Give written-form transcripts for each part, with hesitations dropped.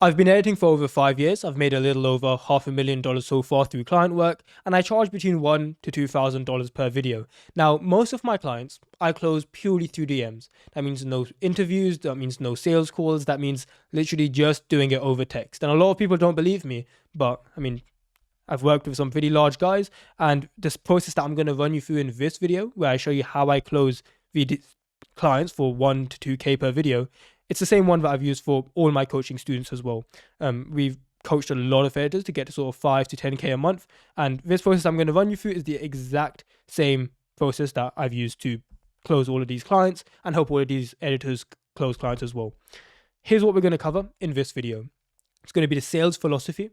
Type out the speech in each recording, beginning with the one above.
I've been editing for over 5 years. I've made a little over $500,000 so far through client work, and I charge between $1,000 to $2,000 per video. Now, most of my clients I close purely through DMs. That means no interviews, that means no sales calls, that means literally just doing it over text. And a lot of people don't believe me, but I mean, I've worked with some pretty large guys, and this process that I'm going to run you through in this video, where I show you how I close clients for 1 to 2K per video, it's the same one that I've used for all my coaching students as well. We've coached a lot of editors to get to sort of 5 to 10K a month. And this process I'm going to run you through is the exact same process that I've used to close all of these clients and help all of these editors close clients as well. Here's what we're going to cover in this video. It's going to be the sales philosophy,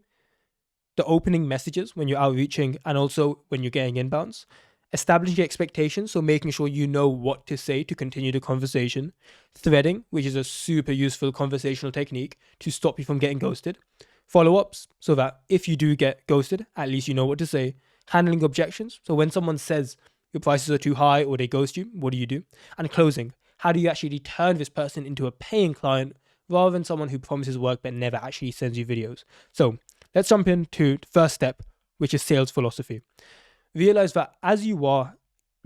the opening messages when you're outreaching and also when you're getting inbounds, establishing expectations, so making sure you know what to say to continue the conversation, threading, which is a super useful conversational technique to stop you from getting ghosted, follow-ups, so that if you do get ghosted, at least you know what to say, handling objections, so when someone says your prices are too high or they ghost you, what do you do? And closing, how do you actually turn this person into a paying client rather than someone who promises work but never actually sends you videos? So let's jump into the first step, which is sales philosophy. Realize that as you are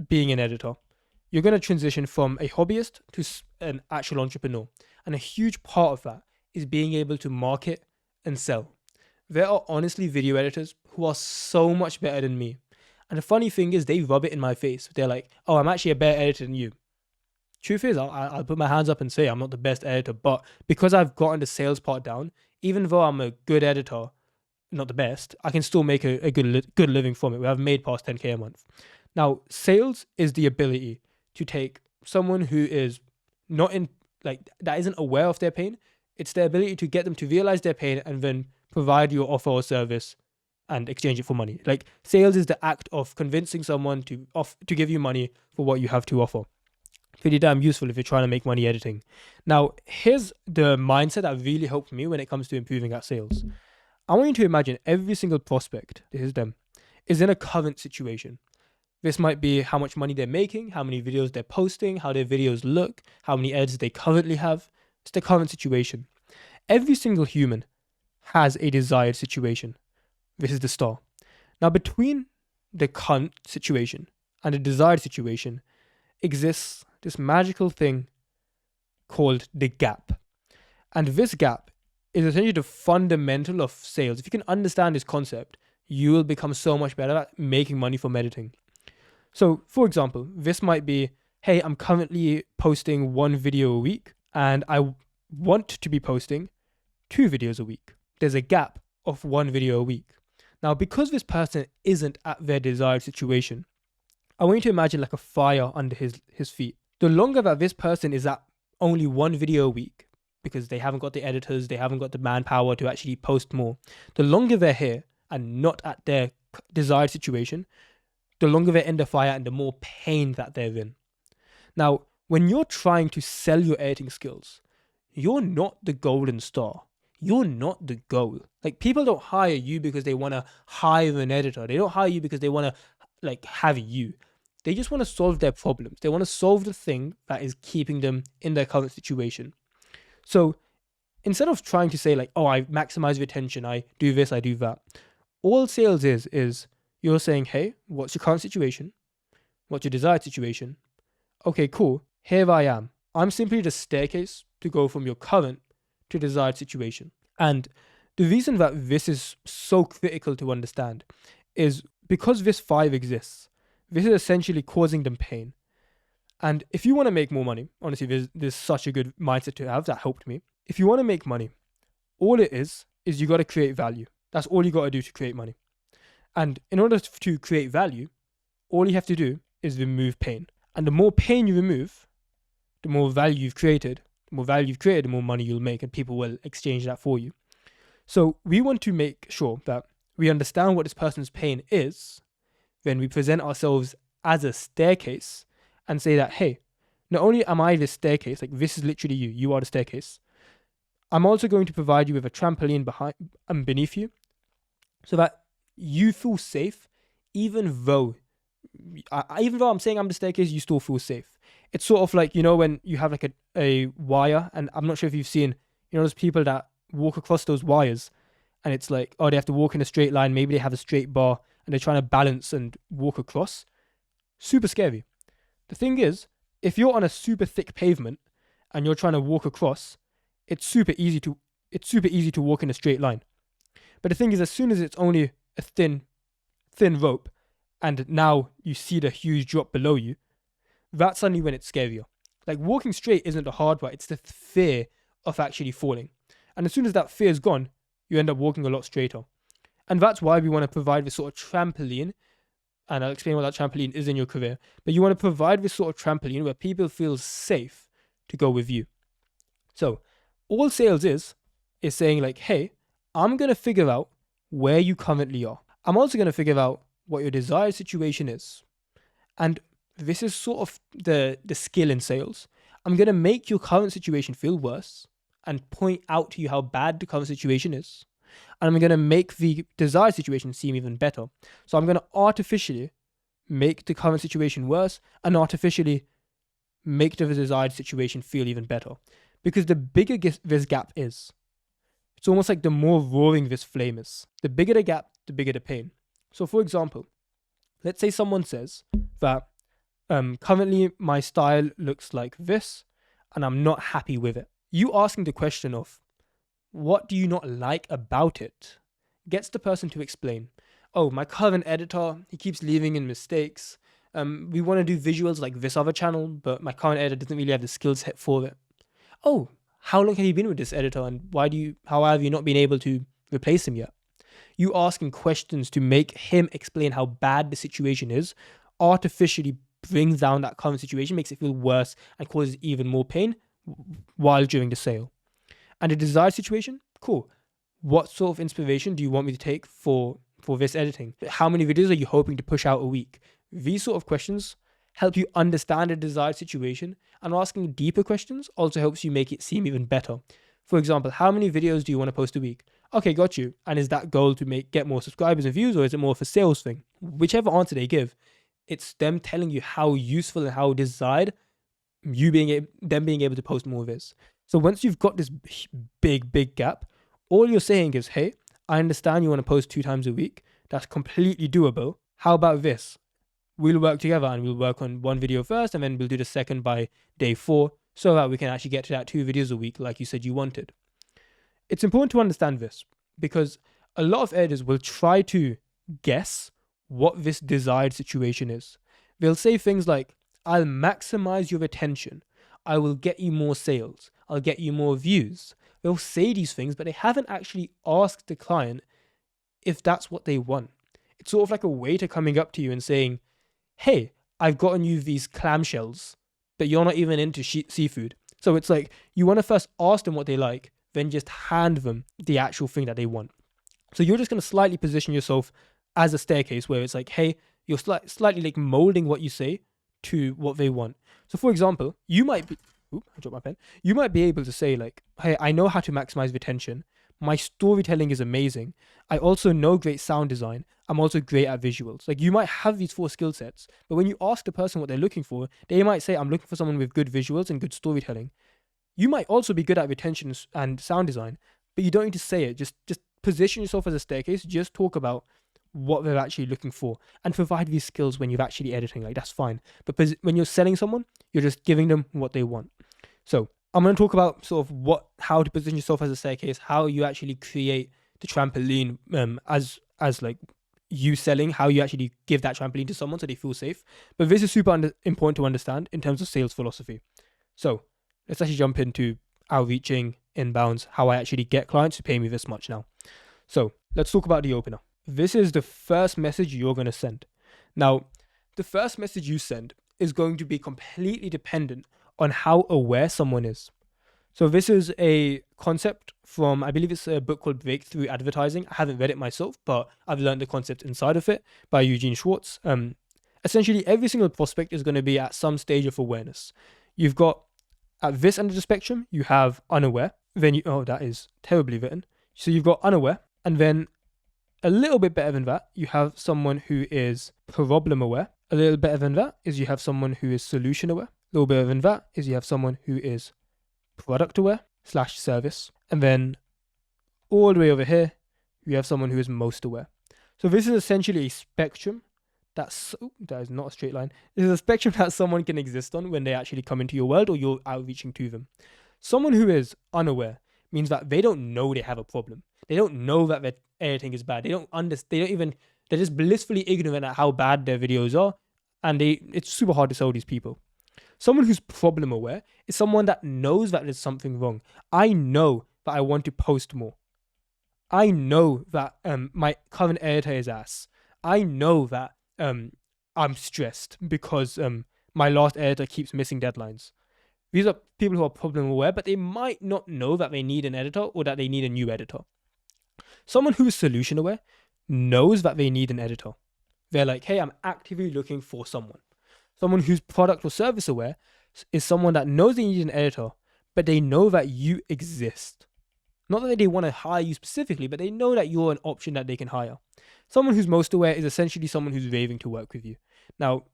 being an editor, you're going to transition from a hobbyist to an actual entrepreneur. And a huge part of that is being able to market and sell. There are honestly video editors who are so much better than me. And the funny thing is, they rub it in my face. They're like, oh, I'm actually a better editor than you. Truth is, I'll put my hands up and say I'm not the best editor. But because I've gotten the sales part down, even though I'm a good editor, not the best, I can still make a good living from it. I've made past 10K a month. Now, sales is the ability to take someone who is not in, like, that isn't aware of their pain. It's the ability to get them to realize their pain and then provide you an offer or service and exchange it for money. Like, sales is the act of convincing someone to give you money for what you have to offer. Pretty damn useful if you're trying to make money editing. Now, here's the mindset that really helped me when it comes to improving at sales. I want you to imagine every single prospect, this is them, is in a current situation. This might be how much money they're making, how many videos they're posting, how their videos look, how many ads they currently have. It's the current situation. Every single human has a desired situation. This is the star. Now, between the current situation and the desired situation exists this magical thing called the gap. And this gap is essentially the fundamental of sales. If you can understand this concept, you will become so much better at making money from editing. So, for example, this might be, hey, I'm currently posting 1 video a week and I want to be posting 2 videos a week. There's a gap of 1 video a week. Now, because this person isn't at their desired situation, I want you to imagine like a fire under his feet. The longer that this person is at only 1 video a week, because they haven't got the editors, they haven't got the manpower to actually post more, the longer they're here and not at their desired situation, the longer they're in the fire and the more pain that they're in. Now, when you're trying to sell your editing skills, you're not the golden star. You're not the goal. Like, people don't hire you because they want to hire an editor. They don't hire you because they want to like have you. They just want to solve their problems. They want to solve the thing that is keeping them in their current situation. So instead of trying to say like, oh, I maximize retention, I do this, I do that. All sales is you're saying, hey, what's your current situation? What's your desired situation? Okay, cool. Here I am. I'm simply the staircase to go from your current to desired situation. And the reason that this is so critical to understand is because this 5 exists, this is essentially causing them pain. And if you want to make more money, honestly, there's such a good mindset to have that helped me. If you want to make money, all it is you got to create value. That's all you got to do to create money. And in order to create value, all you have to do is remove pain. And the more pain you remove, the more value you've created. The more value you've created, the more money you'll make, and people will exchange that for you. So we want to make sure that we understand what this person's pain is, then we present ourselves as a staircase and say that, hey, not only am I the staircase, like this is literally you are the staircase, I'm also going to provide you with a trampoline behind and beneath you so that you feel safe, even though I'm saying I'm the staircase, you still feel safe. It's sort of like, when you have like a wire, and I'm not sure if you've seen, those people that walk across those wires, and it's like, oh, they have to walk in a straight line. Maybe they have a straight bar and they're trying to balance and walk across. Super scary. The thing is, if you're on a super thick pavement and you're trying to walk across, it's super easy to walk in a straight line. But the thing is, as soon as it's only a thin rope, and now you see the huge drop below you, that's suddenly when it's scarier. Like, walking straight isn't the hard part, it's the fear of actually falling. And as soon as that fear is gone, you end up walking a lot straighter. And that's why we want to provide this sort of trampoline, and I'll explain what that trampoline is in your career, but you want to provide this sort of trampoline where people feel safe to go with you. So all sales is saying like, hey, I'm going to figure out where you currently are. I'm also going to figure out what your desired situation is. And this is sort of the skill in sales. I'm going to make your current situation feel worse and point out to you how bad the current situation is. And I'm going to make the desired situation seem even better. So I'm going to artificially make the current situation worse and artificially make the desired situation feel even better. Because the bigger this gap is, it's almost like the more roaring this flame is. The bigger the gap, the bigger the pain. So for example, let's say someone says that currently my style looks like this and I'm not happy with it. You asking the question of, what do you not like about it, gets the person to explain. Oh, my current editor, he keeps leaving in mistakes. We want to do visuals like this other channel, but my current editor doesn't really have the skill set for it. Oh, how long have you been with this editor, and how have you not been able to replace him yet? You asking questions to make him explain how bad the situation is artificially brings down that current situation, makes it feel worse, and causes even more pain while during the sale. And a desired situation, cool. What sort of inspiration do you want me to take for this editing? How many videos are you hoping to push out a week? These sort of questions help you understand a desired situation, and asking deeper questions also helps you make it seem even better. For example, how many videos do you want to post a week? Okay, got you. And is that goal to get more subscribers and views, or is it more of a sales thing? Whichever answer they give, it's them telling you how useful and how desired them being able to post more of this. So once you've got this big gap, all you're saying is, hey, I understand you want to post 2 times a week. That's completely doable. How about this? We'll work together and we'll work on 1 video first, and then we'll do the second by day 4 so that we can actually get to that 2 videos a week like you said you wanted. It's important to understand this because a lot of editors will try to guess what this desired situation is. They'll say things like, I'll maximize your attention. I will get you more sales. I'll get you more views. They'll say these things, but they haven't actually asked the client if that's what they want. It's sort of like a waiter coming up to you and saying, hey, I've gotten you these clamshells, but you're not even into seafood. So it's like, you want to first ask them what they like, then just hand them the actual thing that they want. So you're just going to slightly position yourself as a staircase where it's like, hey, you're slightly like molding what you say to what they want. So for example, you might be, I dropped my pen. You might be able to say like, hey, I know how to maximize retention. My storytelling is amazing. I also know great sound design. I'm also great at visuals. Like, you might have these 4 skill sets, but when you ask the person what they're looking for, they might say, I'm looking for someone with good visuals and good storytelling. You might also be good at retention and sound design, but you don't need to say it. Just position yourself as a staircase. Just talk about what they're actually looking for and provide these skills when you're actually editing. Like, that's fine. But when you're selling someone, you're just giving them what they want. So I'm going to talk about sort of how to position yourself as a staircase, how you actually create the trampoline as like you selling, how you actually give that trampoline to someone so they feel safe. But this is super important to understand in terms of sales philosophy. So let's actually jump into outreaching, inbounds, how I actually get clients to pay me this much now. So let's talk about the opener. This is the first message you're going to send. Now, the first message you send is going to be completely dependent on how aware someone is. So this is a concept from, I believe it's a book called Breakthrough Advertising. I haven't read it myself, but I've learned the concept inside of it by Eugene Schwartz. Essentially, every single prospect is going to be at some stage of awareness. You've got, at this end of the spectrum, you have unaware. Then that is terribly written. So you've got unaware, and then a little bit better than that, you have someone who is problem aware. A little better than that is you have someone who is solution aware. A little better than that is you have someone who is product aware /service. And then all the way over here, we have someone who is most aware. So this is essentially a spectrum that is not a straight line. This is a spectrum that someone can exist on when they actually come into your world or you're outreaching to them. Someone who is unaware means that they don't know they have a problem. They don't know that their editing is bad. They don't understand. They're just blissfully ignorant at how bad their videos are, and it's super hard to sell these people. Someone who's problem aware is someone that knows that there's something wrong. I know that I want to post more. I know that my current editor is ass. I know that I'm stressed because my last editor keeps missing deadlines. These are people who are problem aware, but they might not know that they need an editor or that they need a new editor. Someone who is solution aware knows that they need an editor. They're like, hey, I'm actively looking for someone. Someone who's product or service aware is someone that knows they need an editor, but they know that you exist. Not that they want to hire you specifically, but they know that you're an option that they can hire. Someone who's most aware is essentially someone who's raving to work with you. Now,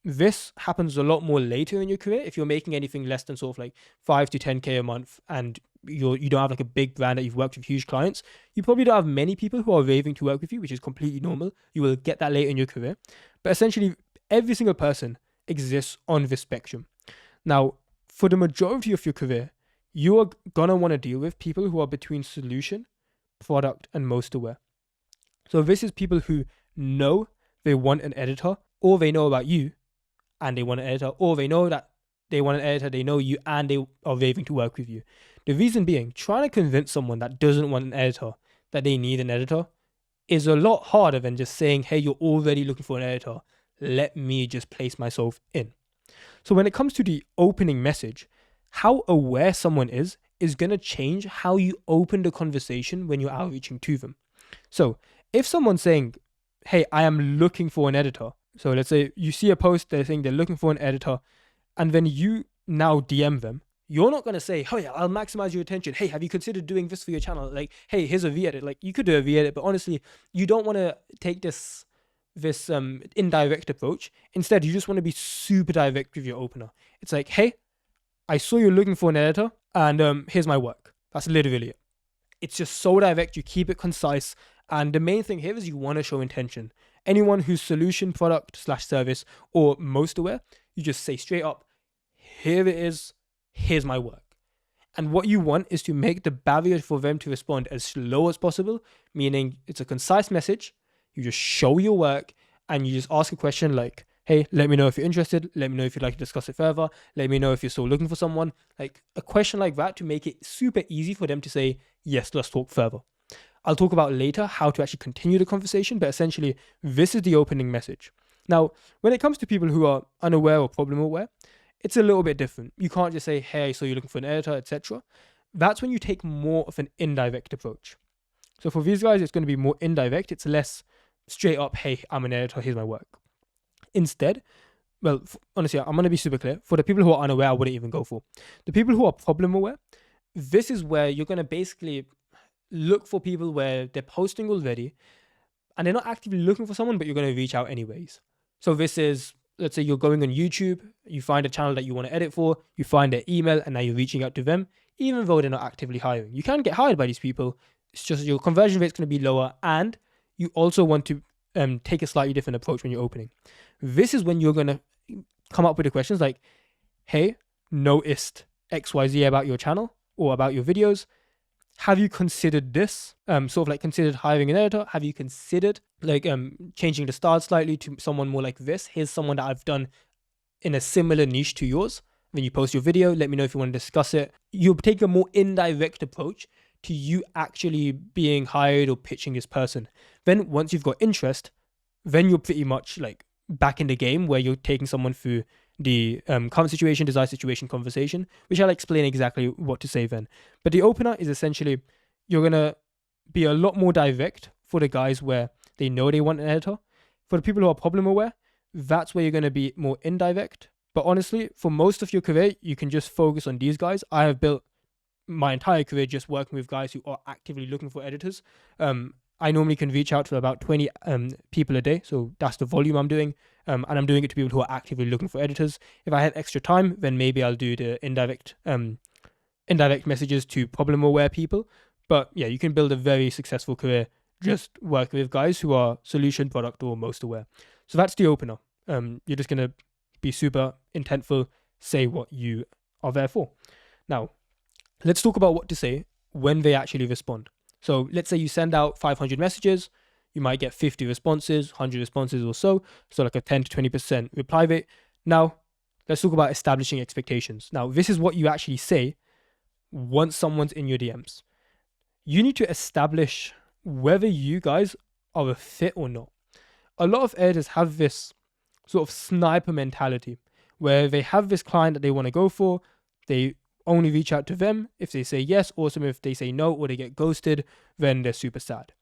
this happens a lot more later in your career. If you're making anything less than sort of like 5 to 10K a month and you don't have like a big brand that you've worked with huge clients, you probably don't have many people who are raving to work with you, which is completely normal. You will get that later in your career. But essentially, every single person exists on this spectrum. Now, for the majority of your career, you are going to want to deal with people who are between solution, product, and most aware. So this is people who know they want an editor, or they know about you and they want an editor, or they know that they want an editor, they know you, and they are raving to work with you. The reason being, trying to convince someone that doesn't want an editor that they need an editor is a lot harder than just saying, hey, you're already looking for an editor. Let me just place myself in. So when it comes to the opening message, how aware someone is going to change how you open the conversation when you're outreaching to them. So if someone's saying, hey, I am looking for an editor. So let's say you see a post, they're saying they're looking for an editor, and then you now DM them. You're not going to say, oh yeah, I'll maximize your attention. Hey, have you considered doing this for your channel? Like, hey, here's a V-edit. Like, you could do a V-edit, but honestly, you don't want to take this indirect approach. Instead, you just want to be super direct with your opener. It's like, hey, I saw you're looking for an editor, and here's my work. That's literally it. It's just so direct. You keep it concise. And the main thing here is you want to show intention. Anyone who's solution, product / service, or most aware, you just say straight up, here it is, here's my work. And what you want is to make the barrier for them to respond as low as possible, meaning it's a concise message. You just show your work and you just ask a question like, hey, let me know if you're interested. Let me know if you'd like to discuss it further. Let me know if you're still looking for someone. Like a question like that to make it super easy for them to say, yes, let's talk further. I'll talk about later how to actually continue the conversation, but essentially this is the opening message. Now, when it comes to people who are unaware or problem aware, it's a little bit different. You can't just say, hey, so you're looking for an editor, etc. That's when you take more of an indirect approach. So for these guys, it's going to be more indirect. It's less straight up, hey, I'm an editor, here's my work. Instead, well, honestly, I'm going to be super clear. For the people who are unaware, I wouldn't even go for. The people who are problem aware, this is where you're going to basically look for people where they're posting already and they're not actively looking for someone, but you're going to reach out anyways. So this is, let's say you're going on YouTube, you find a channel that you want to edit for, you find their email, and now you're reaching out to them, even though they're not actively hiring. You can get hired by these people. It's just your conversion rate's going to be lower, and you also want to take a slightly different approach when you're opening. This is when you're going to come up with the questions like, hey, noticed XYZ about your channel or about your videos. Have you considered this? Sort of like considered hiring an editor? Have you considered like changing the style slightly to someone more like this? Here's someone that I've done in a similar niche to yours. When you post your video, let me know if you want to discuss it. You'll take a more indirect approach to you actually being hired or pitching this person. Then once you've got interest, then you're pretty much like back in the game where you're taking someone through the current situation, desired situation, conversation, which I'll explain exactly what to say then. But the opener is essentially, you're going to be a lot more direct for the guys where they know they want an editor. For the people who are problem aware, that's where you're going to be more indirect. But honestly, for most of your career, you can just focus on these guys. I have built my entire career just working with guys who are actively looking for editors. I normally can reach out to about 20 people a day. So that's the volume I'm doing. And I'm doing it to people who are actively looking for editors. If I had extra time, then maybe I'll do the indirect messages to problem aware people. But yeah, you can build a very successful career just working with guys who are solution, product, or most aware. So that's the opener. You're just going to be super intentful, say what you are there for. Now, let's talk about what to say when they actually respond. So let's say you send out 500 messages, you might get 50 responses, 100 responses or so. So like a 10 to 20% reply rate. Now, let's talk about establishing expectations. Now, this is what you actually say once someone's in your DMs. You need to establish whether you guys are a fit or not. A lot of editors have this sort of sniper mentality where they have this client that they want to go for. They only reach out to them. If they say yes, awesome. If they say no or they get ghosted, then they're super sad.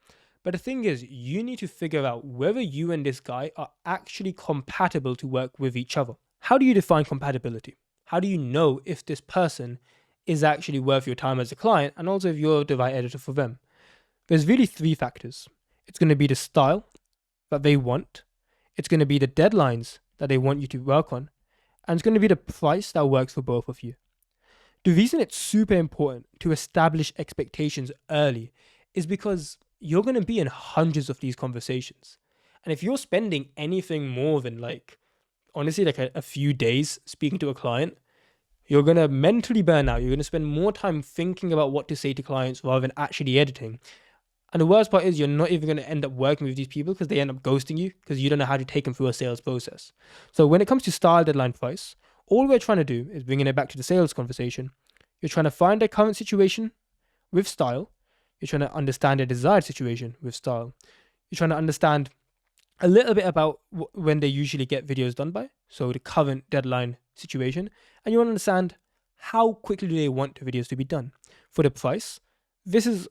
But the thing is, you need to figure out whether you and this guy are actually compatible to work with each other. How do you define compatibility? How do you know if this person is actually worth your time as a client, and also if you're the right editor for them? There's really 3 factors. It's going to be the style that they want. It's going to be the deadlines that they want you to work on. And it's going to be the price that works for both of you. The reason it's super important to establish expectations early is because you're going to be in hundreds of these conversations. And if you're spending anything more than honestly, a few days speaking to a client, you're going to mentally burn out. You're going to spend more time thinking about what to say to clients rather than actually editing. And the worst part is you're not even going to end up working with these people because they end up ghosting you because you don't know how to take them through a sales process. So when it comes to style, deadline, price, all we're trying to do is bringing it back to the sales conversation. You're trying to find their current situation with style. You're trying to understand their desired situation with style. You're trying to understand a little bit about when they usually get videos done by, so the current deadline situation, and you want to understand how quickly do they want the videos to be done. For the price, this is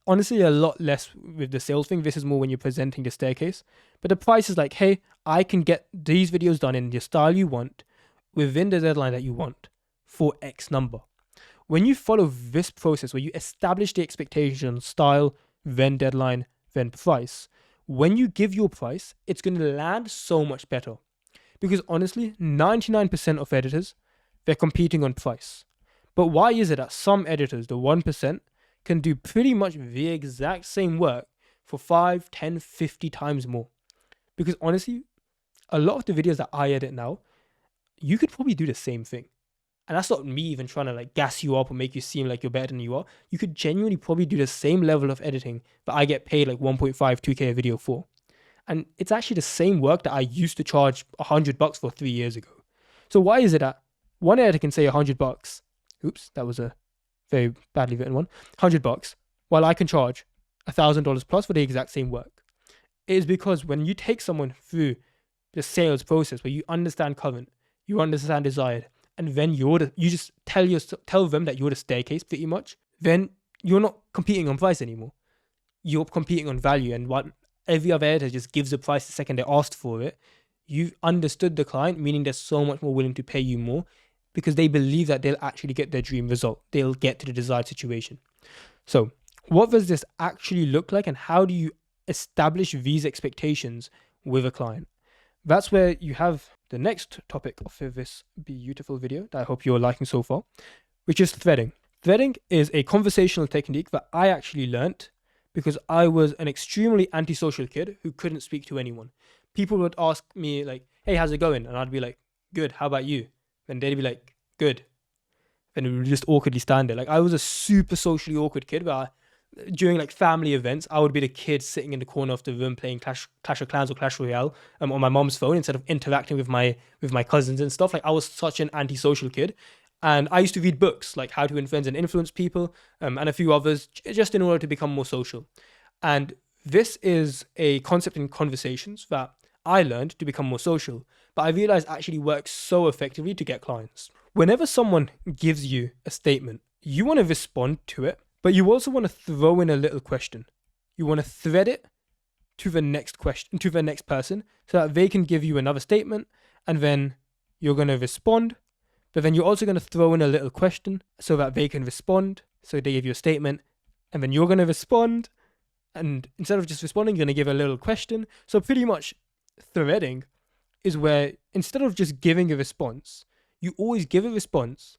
honestly a lot less with the sales thing. This is more when you're presenting the staircase. But the price is like, hey, I can get these videos done in the style you want within the deadline that you want for X number. When you follow this process where you establish the expectation, style, then deadline, then price, when you give your price, it's going to land so much better. Because honestly, 99% of editors, they're competing on price. But why is it that some editors, the 1%, can do pretty much the exact same work for 5, 10, 50 times more? Because honestly, a lot of the videos that I edit now, you could probably do the same thing. And that's not me even trying to gas you up or make you seem like you're better than you are. You could genuinely probably do the same level of editing that I get paid 1.5, 2K a video for. And it's actually the same work that I used to charge $100 for 3 years ago. So why is it that one editor can say $100? Oops, that was a very badly written one. $100, while I can charge $1,000 plus for the exact same work. It is because when you take someone through the sales process where you understand current, you understand desired, and then you just tell them that you're the staircase pretty much, then you're not competing on price anymore. You're competing on value, and what every other editor just gives the price the second they asked for it. You've understood the client, meaning they're so much more willing to pay you more because they believe that they'll actually get their dream result. They'll get to the desired situation. So what does this actually look like, and how do you establish these expectations with a client? That's where you have the next topic of this beautiful video that I hope you're liking so far, which is threading. Threading is a conversational technique that I actually learnt because I was an extremely antisocial kid who couldn't speak to anyone. People would ask me hey, how's it going? And I'd be like, good, how about you? And they'd be like, good. And we would just awkwardly stand there. I was a super socially awkward kid, but during family events, I would be the kid sitting in the corner of the room playing Clash of Clans or Clash Royale on my mom's phone instead of interacting with my cousins and stuff. I was such an antisocial kid. And I used to read books like How to Influence and Influence People and a few others just in order to become more social. And this is a concept in conversations that I learned to become more social, but I realized actually works so effectively to get clients. Whenever someone gives you a statement, you want to respond to it, but you also want to throw in a little question. You want to thread it to the next question, to the next person, so that they can give you another statement, and then you're going to respond. But then you're also going to throw in a little question so that they can respond. So they give you a statement, and then you're going to respond. And instead of just responding, you're going to give a little question. So pretty much threading is where instead of just giving a response, you always give a response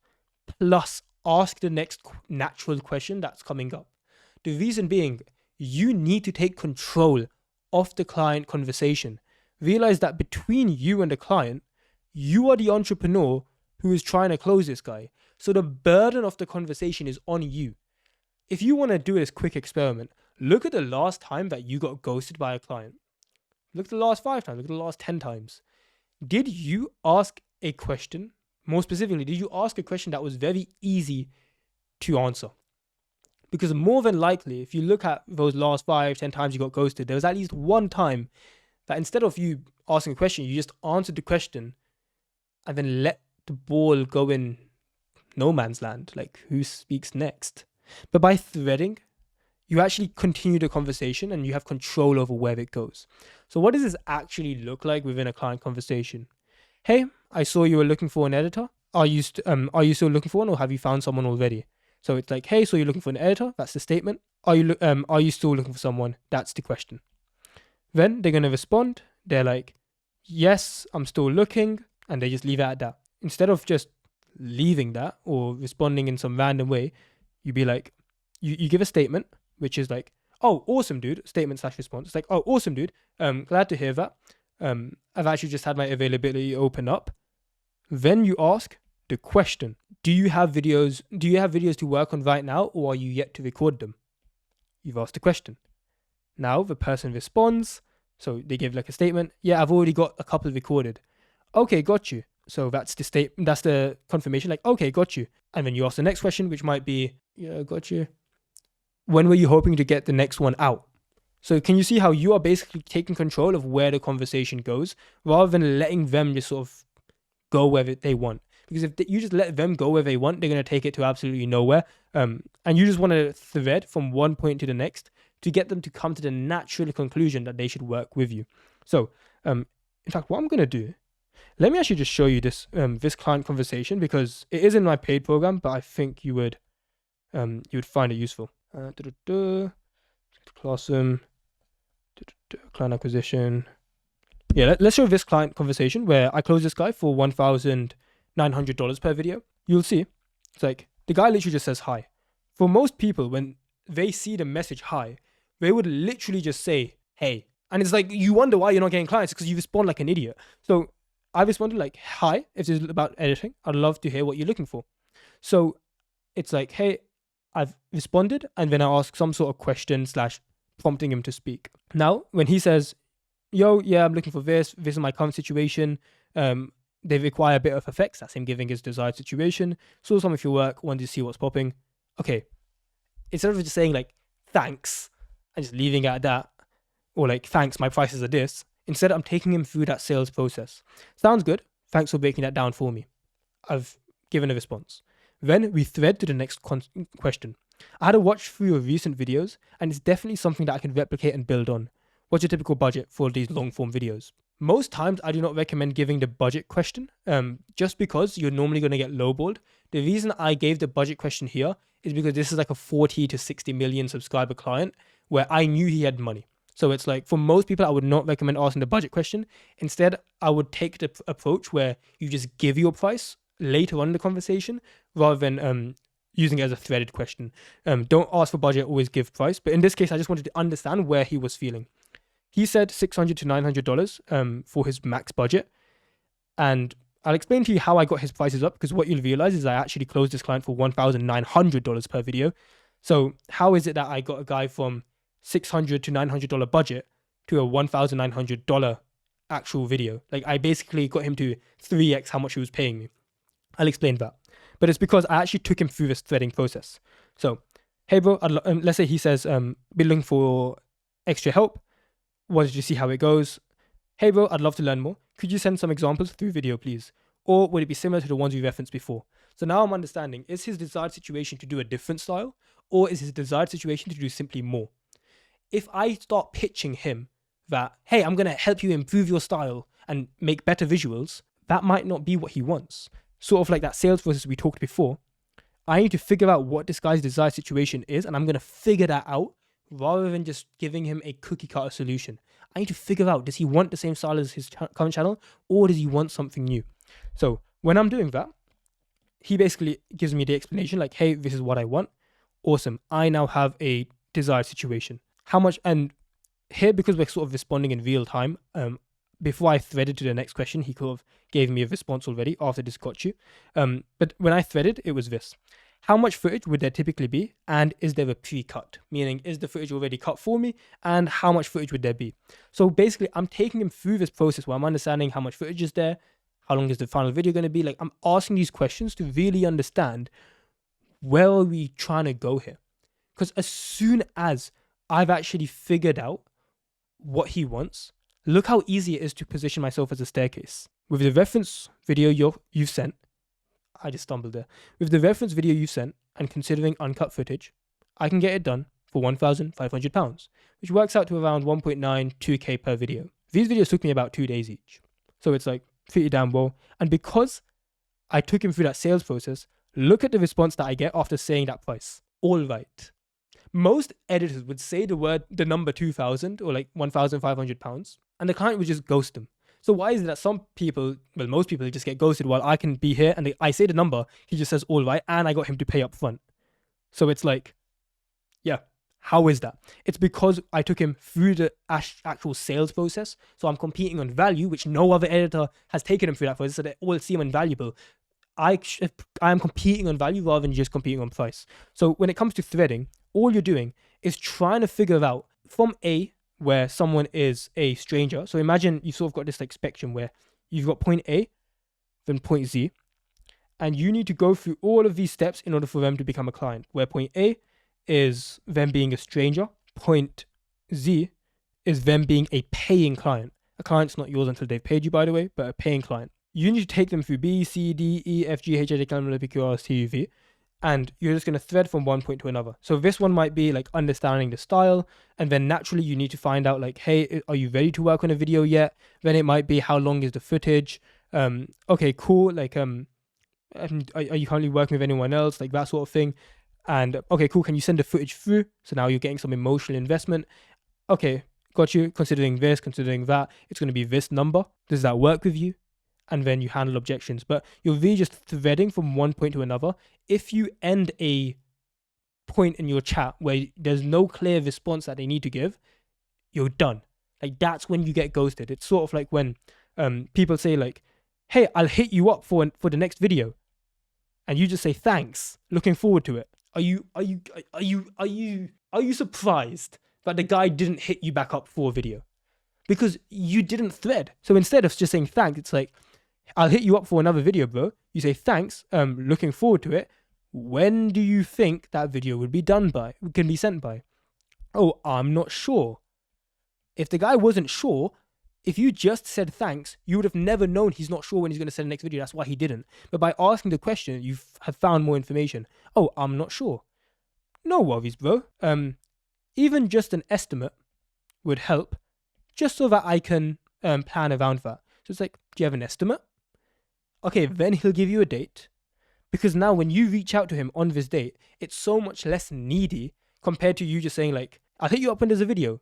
plus ask the next natural question that's coming up. The reason being, you need to take control of the client conversation. Realize that between you and the client, you are the entrepreneur who is trying to close this guy. So the burden of the conversation is on you. If you want to do this quick experiment, look at the last time that you got ghosted by a client. Look at the last 5 times, look at the last 10 times. Did you ask a question? More specifically, did you ask a question that was very easy to answer? Because more than likely, if you look at those last 5, 10 times you got ghosted, there was at least one time that instead of you asking a question, you just answered the question and then let the ball go in no man's land. Like, who speaks next? But by threading, you actually continue the conversation and you have control over where it goes. So what does this actually look like within a client conversation? Hey, I saw you were looking for an editor. Are you still looking for one, or have you found someone already? So it's like, hey, so you're looking for an editor? That's the statement. Are you still looking for someone? That's the question. Then they're going to respond. They're like, yes, I'm still looking. And they just leave it at that. Instead of just leaving that or responding in some random way, you be like, you give a statement, which is like, oh, awesome, dude. Statement / response. It's like, oh, awesome, dude. Glad to hear that. I've actually just had my availability open up. Then you ask the question, do you have videos to work on right now, or are you yet to record them? You've asked the question. Now the person responds. So they give like a statement. Yeah, I've already got a couple recorded. Okay, got you. So that's the confirmation, like, okay, got you. And then you ask the next question, which might be, yeah, got you. When were you hoping to get the next one out? So can you see how you are basically taking control of where the conversation goes, rather than letting them just sort of go where they want? Because if you just let them go where they want, they're going to take it to absolutely nowhere. And you just want to thread from one point to the next to get them to come to the natural conclusion that they should work with you. So, in fact, what I'm going to do, let me actually just show you this client conversation, because it is in my paid program, but I think you would find it useful. Classroom, client acquisition. Yeah, let's show this client conversation where I close this guy for $1,900 per video. You'll see, it's like the guy literally just says hi. For most people, when they see the message hi, they would literally just say hey. And it's like, you wonder why you're not getting clients, because you respond like an idiot. So I responded like, hi, if this is about editing, I'd love to hear what you're looking for. So it's like, hey, I've responded, and then I ask some sort of question / prompting him to speak. Now, when he says, yo, yeah, I'm looking for this is my current situation, they require a bit of effects, that's him giving his desired situation. Saw some of your work, wanted to see what's popping. Okay, instead of just saying like, thanks, and just leaving it at that, or like, thanks, my prices are this, instead I'm taking him through that sales process. Sounds good, thanks for breaking that down for me. I've given a response. Then we thread to the next question. I had a watch through your recent videos, and it's definitely something that I can replicate and build on. What's your typical budget for these long form videos? Most times I do not recommend giving the budget question, just because you're normally going to get lowballed. The reason I gave the budget question here is because this is like a 40 to 60 million subscriber client where I knew he had money. So it's like, for most people, I would not recommend asking the budget question. Instead, I would take the approach where you just give your price later on in the conversation, rather than using it as a threaded question. Don't ask for budget, always give price. But in this case, I just wanted to understand where he was feeling. He said $600 to $900 for his max budget. And I'll explain to you how I got his prices up, because what you'll realize is I actually closed this client for $1,900 per video. So how is it that I got a guy from $600 to $900 budget to a $1,900 actual video? Like, I basically got him to 3x how much he was paying me. I'll explain that. But it's because I actually took him through this threading process. So, hey bro, let's say he says, be looking for extra help. Wanted to see how it goes. Hey bro, I'd love to learn more. Could you send some examples through video, please? Or would it be similar to the ones we referenced before? So now I'm understanding, is his desired situation to do a different style, or is his desired situation to do simply more? If I start pitching him that, hey, I'm going to help you improve your style and make better visuals, that might not be what he wants. Sort of like that sales process we talked before. I need to figure out what this guy's desired situation is, and I'm going to figure that out rather than just giving him a cookie cutter solution. I need to figure out, does he want the same style as his current channel, or does he want something new? So when I'm doing that, he basically gives me the explanation like, hey, this is what I want. Awesome. I now have a desired situation. How much, and here, because we're sort of responding in real time, before I threaded to the next question, he could have gave me a response already after this got you. But when I threaded, it was this. How much footage would there typically be? And is there a pre-cut? Meaning, is the footage already cut for me? And how much footage would there be? So basically, I'm taking him through this process where I'm understanding how much footage is there, how long is the final video going to be? Like, I'm asking these questions to really understand where are we trying to go here? Because as soon as I've actually figured out what he wants, look how easy it is to position myself as a staircase. With the reference video you've sent, I just stumbled there. With the reference video you sent and considering uncut footage, I can get it done for £1,500, which works out to around 1.92k per video. These videos took me about 2 days each. So it's like pretty damn well. And because I took him through that sales process, look at the response that I get after saying that price. All right. Most editors would say the number 2,000 or like £1,500, and the client would just ghost them. So why is it that some people, well, most people just get ghosted while I can be here and I say the number, he just says all right, and I got him to pay up front. So it's like, yeah, how is that? It's because I took him through the actual sales process. So I'm competing on value, which no other editor has taken him through that process, so they all seem invaluable. I am competing on value rather than just competing on price. So when it comes to threading, all you're doing is trying to figure out from A, where someone is a stranger. So imagine you've sort of got this like spectrum where you've got point A, then point Z, and you need to go through all of these steps in order for them to become a client, where point A is them being a stranger, point Z is them being a paying client. A client's not yours until they've paid you, by the way, but a paying client. You need to take them through B, C, D, E, F, G, H, I, J, K, L, M, N, O, P, Q, R, S, T, U, V, and you're just going to thread from one point to another. So this one might be like understanding the style, and then naturally you need to find out like, hey, are you ready to work on a video yet? Then it might be, how long is the footage? Okay, cool. Like, are you currently working with anyone else? Like that sort of thing. And okay, cool. Can you send the footage through? So now you're getting some emotional investment. Okay, got you. Considering this, considering that, it's going to be this number. Does that work with you? And then you handle objections. But you're really just threading from one point to another. If you end a point in your chat where there's no clear response that they need to give, you're done. Like, that's when you get ghosted. It's sort of like when people say like, hey, I'll hit you up for the next video. And you just say, thanks, looking forward to it. Are you surprised that the guy didn't hit you back up for a video? Because you didn't thread. So instead of just saying thanks, it's like, I'll hit you up for another video, bro. You say, thanks, looking forward to it. When do you think that video would be done by, can be sent by? Oh, I'm not sure. If the guy wasn't sure, if you just said thanks, you would have never known he's not sure when he's going to send the next video. That's why he didn't. But by asking the question, you have found more information. Oh, I'm not sure. No worries, bro. Even just an estimate would help, just so that I can plan around that. So it's like, do you have an estimate? Okay, then he'll give you a date. Because now when you reach out to him on this date, it's so much less needy compared to you just saying like, I'll hit you up when there's a video.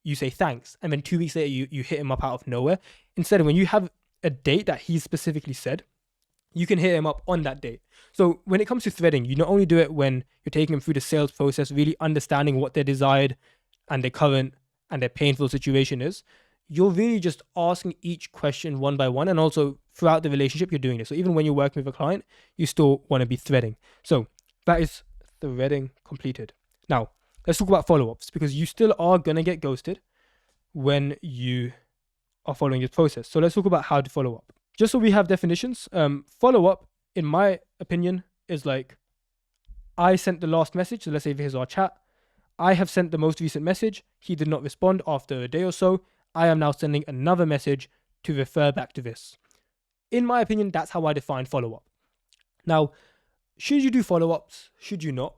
You say thanks. And then 2 weeks later, you hit him up out of nowhere. Instead of when you have a date that he specifically said, you can hit him up on that date. So when it comes to threading, you not only do it when you're taking them through the sales process, really understanding what their desired and their current and their painful situation is, you're really just asking each question one by one. And also throughout the relationship, you're doing this. So even when you're working with a client, you still want to be threading. So that is threading completed. Now, let's talk about follow-ups, because you still are going to get ghosted when you are following this process. So let's talk about how to follow up. Just so we have definitions, follow-up, in my opinion, is like, I sent the last message. So let's say here's our chat. I have sent the most recent message. He did not respond after a day or so. I am now sending another message to refer back to this. In my opinion, that's how I define follow-up. Now, should you do follow-ups? Should you not?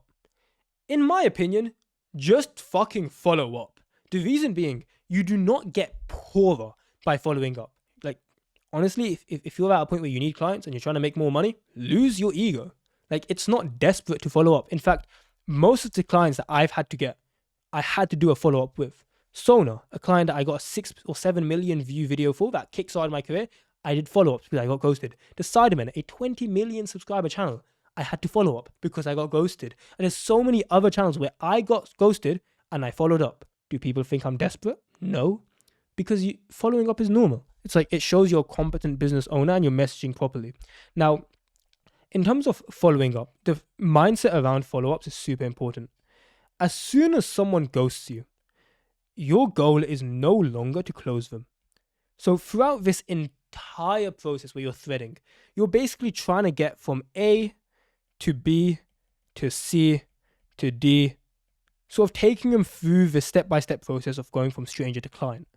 In my opinion, just fucking follow up. The reason being, you do not get poorer by following up. Like, honestly, if you're at a point where you need clients and you're trying to make more money, lose your ego. Like, it's not desperate to follow up. In fact, most of the clients that I've had to get, I had to do a follow-up with. Sona, a client that I got a 6 or 7 million view video for that kickstarted my career, I did follow-ups because I got ghosted. The Sidemen, a 20 million subscriber channel, I had to follow up because I got ghosted. And there's so many other channels where I got ghosted and I followed up. Do people think I'm desperate? No, because following up is normal. It's like it shows you're a competent business owner and you're messaging properly. Now, in terms of following up, the mindset around follow-ups is super important. As soon as someone ghosts you, your goal is no longer to close them. So throughout this entire process where you're threading, you're basically trying to get from A to B to C to D, sort of taking them through the step-by-step process of going from stranger to client.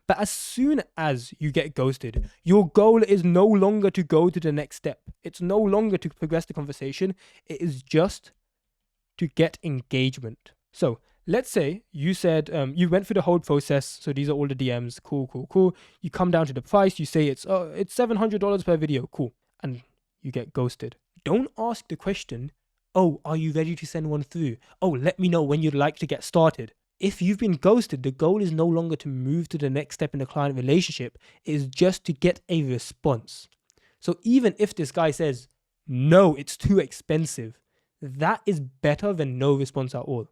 But as soon as you get ghosted, your goal is no longer to go to the next step. It's no longer to progress the conversation. It is just to get engagement. So let's say you said you went through the whole process. So these are all the DMs. Cool. You come down to the price. You say it's $700 per video. Cool. And you get ghosted. Don't ask the question, oh, are you ready to send one through? Oh, let me know when you'd like to get started. If you've been ghosted, the goal is no longer to move to the next step in the client relationship. It is just to get a response. So even if this guy says, no, it's too expensive, that is better than no response at all.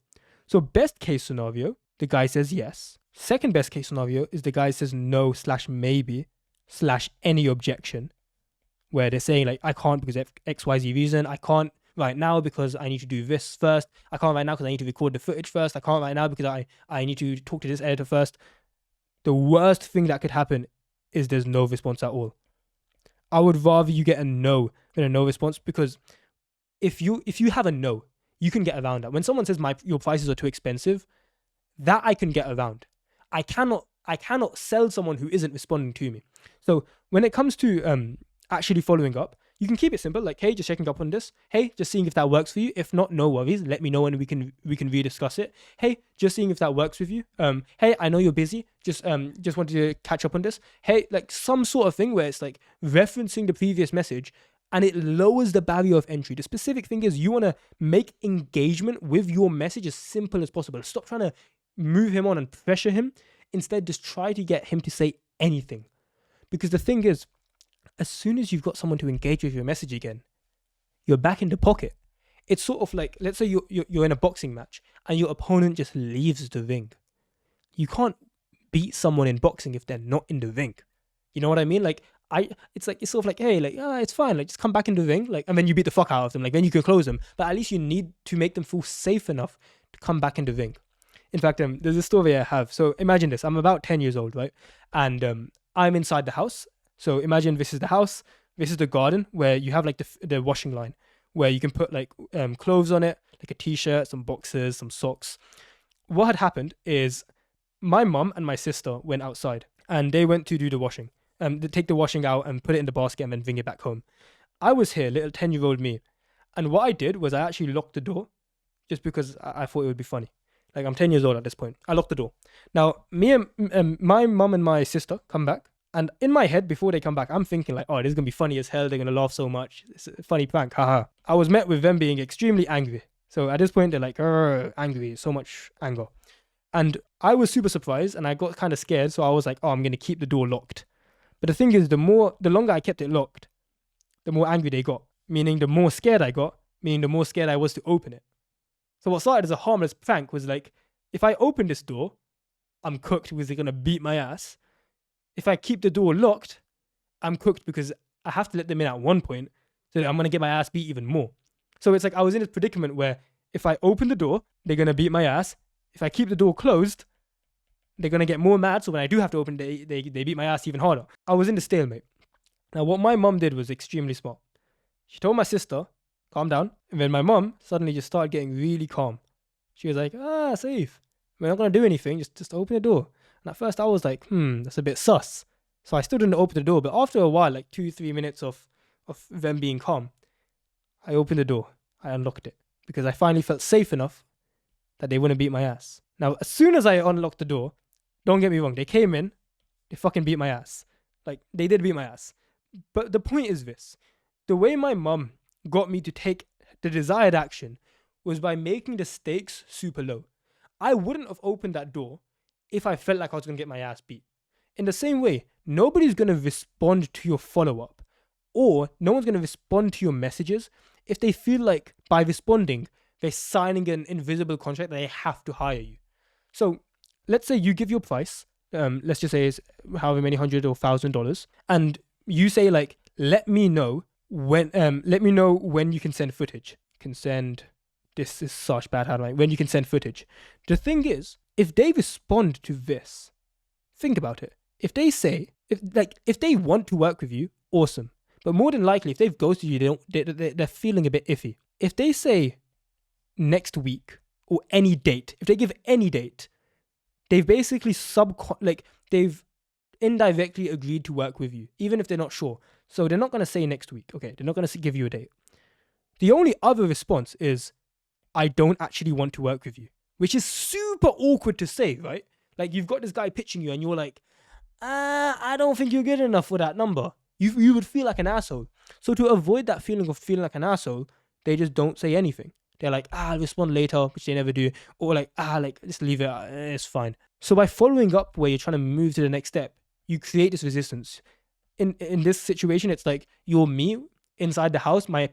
So best case scenario, the guy says yes. Second best case scenario is the guy says no / maybe / any objection, where they're saying like, I can't because of XYZ reason. I can't right now because I need to do this first. I can't right now because I need to record the footage first. I can't right now because I need to talk to this editor first. The worst thing that could happen is there's no response at all. I would rather you get a no than a no response, because if you have a no, you can get around that. When someone says your prices are too expensive, that I can get around. I cannot sell someone who isn't responding to me. So when it comes to actually following up, you can keep it simple, like, hey, just checking up on this. Hey, just seeing if that works for you. If not, no worries. Let me know and we can rediscuss it. Hey, just seeing if that works with you. Hey, I know you're busy. Just wanted to catch up on this. Hey, like some sort of thing where it's like referencing the previous message and it lowers the barrier of entry. The specific thing is you want to make engagement with your message as simple as possible. Stop trying to move him on and pressure him. Instead, just try to get him to say anything. Because the thing is, as soon as you've got someone to engage with your message again, you're back in the pocket. It's sort of like, let's say you're in a boxing match and your opponent just leaves the ring. You can't beat someone in boxing if they're not in the ring. You know what I mean? Like, it's sort of like, hey, like, it's fine. Like, just come back in the ring. Like, and then you beat the fuck out of them. Like, then you can close them. But at least you need to make them feel safe enough to come back in the ring. In fact, there's a story I have. So imagine this. I'm about 10 years old, right? And I'm inside the house. So imagine this is the house, this is the garden where you have like the washing line where you can put like clothes on it, like a t-shirt, some boxers, some socks. What had happened is my mum and my sister went outside and they went to do the washing. They take the washing out and put it in the basket and then bring it back home. I was here, little 10-year-old me. And what I did was I actually locked the door just because I thought it would be funny. Like, I'm 10 years old at this point. I locked the door. Now, me and my mum and my sister come back. And in my head, before they come back, I'm thinking like, oh, this is going to be funny as hell. They're going to laugh so much. It's a funny prank. Haha. I was met with them being extremely angry. So at this point, they're like, angry, so much anger. And I was super surprised and I got kind of scared. So I was like, oh, I'm going to keep the door locked. But the thing is, the longer I kept it locked, the more angry they got. Meaning the more scared I got, meaning the more scared I was to open it. So what started as a harmless prank was like, if I open this door, I'm cooked because they're going to beat my ass. If I keep the door locked, I'm cooked because I have to let them in at one point, so that I'm going to get my ass beat even more. So it's like I was in this predicament where if I open the door, they're going to beat my ass. If I keep the door closed, they're going to get more mad. So when I do have to open it, they beat my ass even harder. I was in the stalemate. Now, what my mum did was extremely smart. She told my sister, calm down. And then my mum suddenly just started getting really calm. She was like, Sayeef, we're not going to do anything. Just open the door. And at first I was like, that's a bit sus. So I still didn't open the door. But after a while, like 2-3 minutes of them being calm, I opened the door. I unlocked it because I finally felt safe enough that they wouldn't beat my ass. Now, as soon as I unlocked the door, don't get me wrong, they came in, they fucking beat my ass. Like, they did beat my ass. But the point is this. The way my mum got me to take the desired action was by making the stakes super low. I wouldn't have opened that door if I felt like I was going to get my ass beat. In the same way, nobody's going to respond to your follow-up or no one's going to respond to your messages if they feel like by responding, they're signing an invisible contract that they have to hire you. So let's say you give your price, let's just say it's however many $100 or $1,000, and you say like, let me know when you can send footage. This is such bad handwriting. When you can send footage. The thing is, if they respond to this, think about it. If they say, if they want to work with you, awesome. But more than likely, if they've ghosted you, they're feeling a bit iffy. If they say next week or any date, if they give any date, they've basically they've indirectly agreed to work with you, even if they're not sure. So they're not going to say next week. Okay, they're not going to give you a date. The only other response is, I don't actually want to work with you, which is super awkward to say, right? Like, you've got this guy pitching you and you're like, I don't think you're good enough for that number. You would feel like an asshole. So to avoid that feeling of feeling like an asshole, they just don't say anything. They're like, I'll respond later, which they never do. Or like, just leave it, it's fine. So by following up where you're trying to move to the next step, you create this resistance. In this situation, it's like, you're me inside the house, my